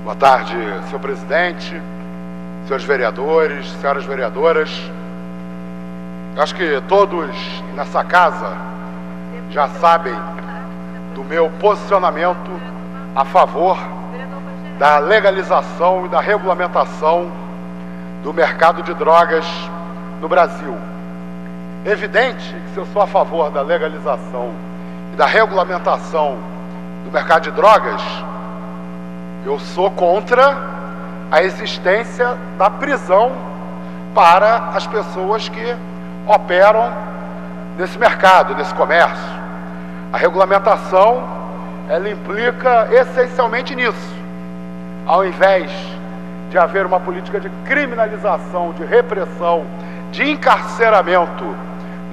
Boa tarde, senhor presidente, senhores vereadores, senhoras vereadoras. Acho que todos nessa casa já sabem do meu posicionamento a favor da legalização e da regulamentação do mercado de drogas no Brasil. Evidente que se eu sou a favor da legalização e da regulamentação do mercado de drogas, eu sou contra a existência da prisão para as pessoas que operam nesse mercado, nesse comércio. A regulamentação, ela implica essencialmente nisso. Ao invés de haver uma política de criminalização, de repressão, de encarceramento,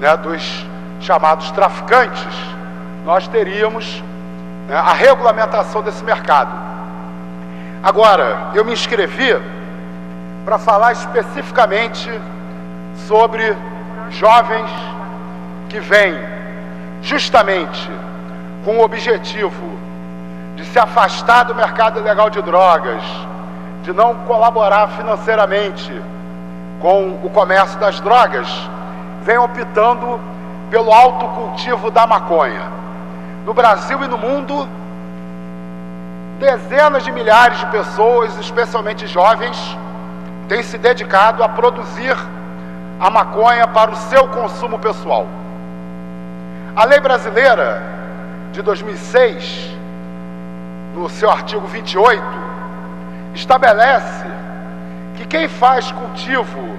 né, dos chamados traficantes, nós teríamos, né, a regulamentação desse mercado. Agora, eu me inscrevi para falar especificamente sobre jovens que vêm justamente com o objetivo de se afastar do mercado ilegal de drogas, de não colaborar financeiramente com o comércio das drogas, vem optando pelo autocultivo da maconha. No Brasil e no mundo, dezenas de milhares de pessoas, especialmente jovens, têm se dedicado a produzir a maconha para o seu consumo pessoal. A lei brasileira de 2006, no seu artigo 28, estabelece que quem faz cultivo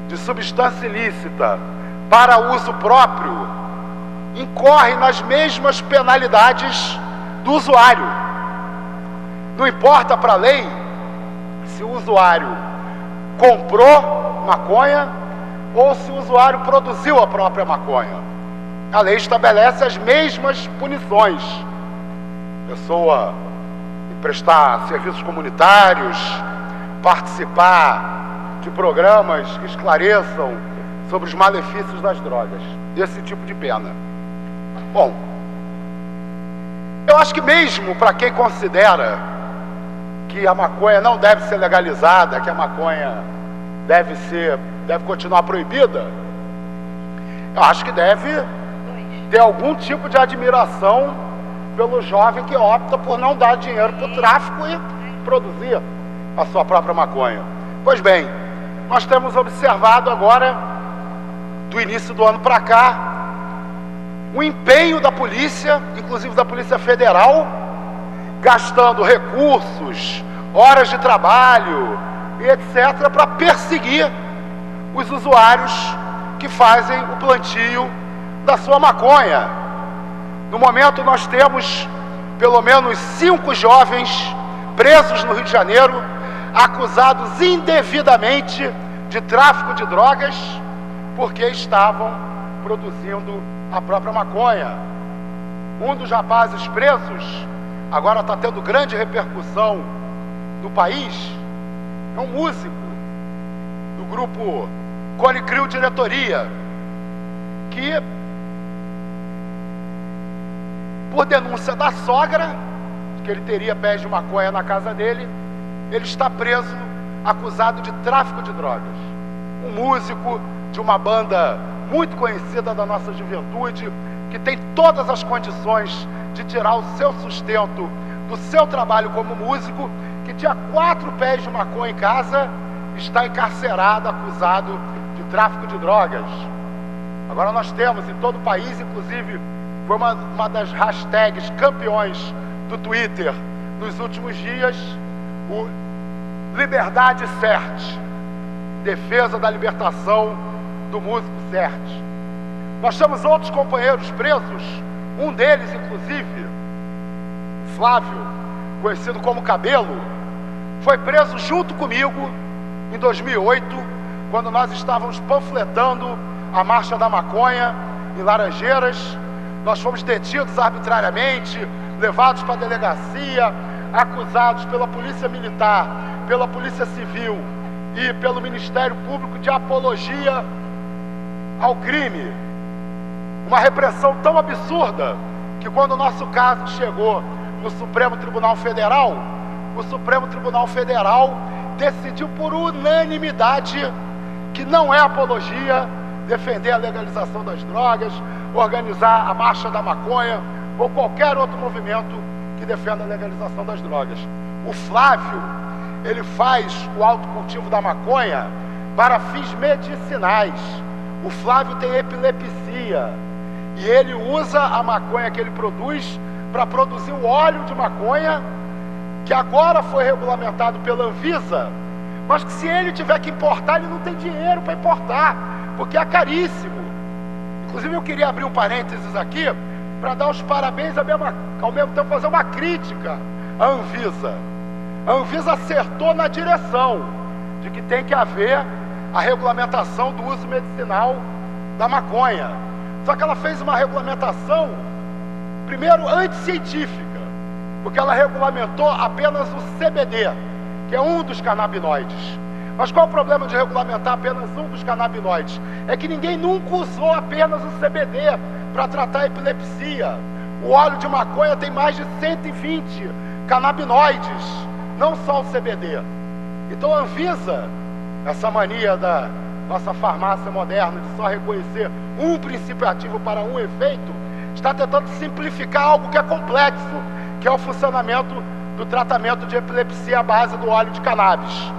de substância ilícita para uso próprio incorre nas mesmas penalidades do usuário. Não importa para a lei se o usuário comprou maconha ou se o usuário produziu a própria maconha. A lei estabelece as mesmas punições. Pessoa prestar serviços comunitários, participar de programas que esclareçam sobre os malefícios das drogas. Esse tipo de pena. Bom, eu acho que mesmo para quem considera que a maconha não deve ser legalizada, que a maconha deve continuar proibida, eu acho que deve ter algum tipo de admiração pelo jovem que opta por não dar dinheiro para o tráfico e produzir a sua própria maconha. Pois bem, nós temos observado agora, do início do ano para cá, o empenho da polícia, inclusive da Polícia Federal, gastando recursos, horas de trabalho e etc., para perseguir os usuários que fazem o plantio da sua maconha. No momento nós temos pelo menos 5 jovens presos no Rio de Janeiro, acusados indevidamente de tráfico de drogas, porque estavam produzindo a própria maconha. Um dos rapazes presos, agora está tendo grande repercussão no país, é um músico do grupo Cone Crew Diretoria, que, por denúncia da sogra, que ele teria pés de maconha na casa dele, ele está preso, acusado de tráfico de drogas. Um músico de uma banda muito conhecida da nossa juventude, que tem todas as condições de tirar o seu sustento do seu trabalho como músico, que tinha 4 pés de maconha em casa, está encarcerado, acusado de tráfico de drogas. Agora nós temos em todo o país, inclusive foi uma das hashtags campeões do Twitter nos últimos dias, o Liberdade Cert, defesa da libertação do músico Cert. Nós temos outros companheiros presos, um deles inclusive, Flávio, conhecido como Cabelo, foi preso junto comigo em 2008, quando nós estávamos panfletando a Marcha da Maconha em Laranjeiras. Nós fomos detidos arbitrariamente, levados para a delegacia, acusados pela Polícia Militar, pela Polícia Civil e pelo Ministério Público de apologia ao crime. Uma repressão tão absurda que, quando o nosso caso chegou no Supremo Tribunal Federal, o Supremo Tribunal Federal decidiu por unanimidade que não é apologia defender a legalização das drogas, organizar a Marcha da Maconha ou qualquer outro movimento que defenda a legalização das drogas. O Flávio, ele faz o autocultivo da maconha para fins medicinais. O Flávio tem epilepsia e ele usa a maconha que ele produz para produzir o óleo de maconha, que agora foi regulamentado pela Anvisa, mas que se ele tiver que importar, ele não tem dinheiro para importar, porque é caríssimo. Inclusive eu queria abrir um parênteses aqui para dar os parabéns ao mesmo tempo fazer uma crítica à Anvisa. A Anvisa acertou na direção de que tem que haver a regulamentação do uso medicinal da maconha. Só que ela fez uma regulamentação, primeiro, anticientífica, porque ela regulamentou apenas o CBD, que é um dos canabinoides. Mas qual é o problema de regulamentar apenas um dos canabinoides? É que ninguém nunca usou apenas o CBD para tratar a epilepsia. O óleo de maconha tem mais de 120 canabinoides, não só o CBD. Então a Anvisa, essa mania da nossa farmácia moderna de só reconhecer um princípio ativo para um efeito, está tentando simplificar algo que é complexo, que é o funcionamento do tratamento de epilepsia à base do óleo de cannabis,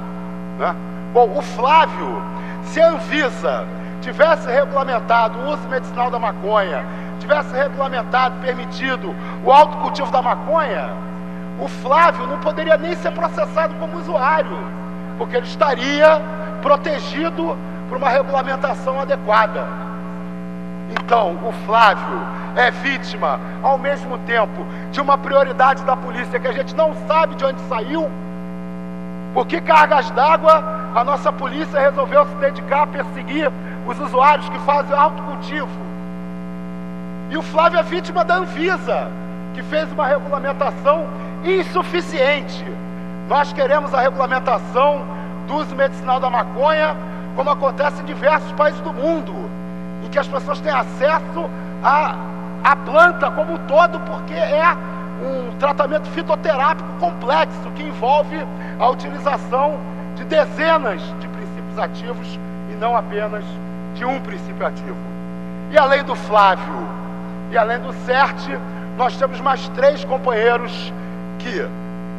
né? Bom, o Flávio, se a Anvisa tivesse regulamentado o uso medicinal da maconha, tivesse regulamentado, permitido o autocultivo da maconha, o Flávio não poderia nem ser processado como usuário, porque ele estaria protegido por uma regulamentação adequada. Então, o Flávio é vítima, ao mesmo tempo, de uma prioridade da polícia que a gente não sabe de onde saiu. Por que cargas d'água a nossa polícia resolveu se dedicar a perseguir os usuários que fazem autocultivo? E o Flávio é vítima da Anvisa, que fez uma regulamentação insuficiente. Nós queremos a regulamentação do uso medicinal da maconha, como acontece em diversos países do mundo, em que as pessoas têm acesso à planta como um todo, porque é um tratamento fitoterápico complexo, que envolve a utilização de dezenas de princípios ativos e não apenas de um princípio ativo. E além do Flávio e além do Certe, nós temos mais 3 companheiros que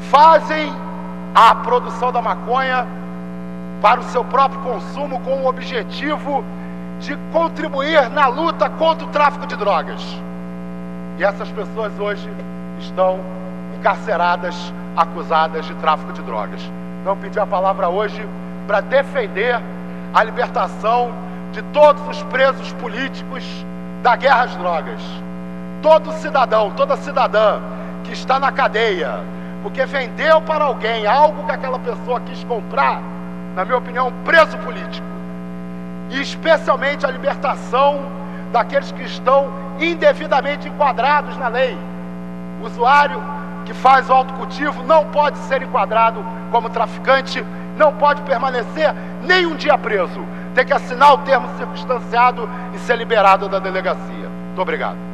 fazem a produção da maconha para o seu próprio consumo, com o objetivo de contribuir na luta contra o tráfico de drogas. E essas pessoas hoje estão encarceradas, acusadas de tráfico de drogas. Então pedi a palavra hoje para defender a libertação de todos os presos políticos da guerra às drogas. Todo cidadão, toda cidadã que está na cadeia porque vendeu para alguém algo que aquela pessoa quis comprar, na minha opinião, preso político. E especialmente a libertação daqueles que estão indevidamente enquadrados na lei. O usuário que faz o autocultivo não pode ser enquadrado como traficante, não pode permanecer nem um dia preso. Tem que assinar o termo circunstanciado e ser liberado da delegacia. Muito obrigado.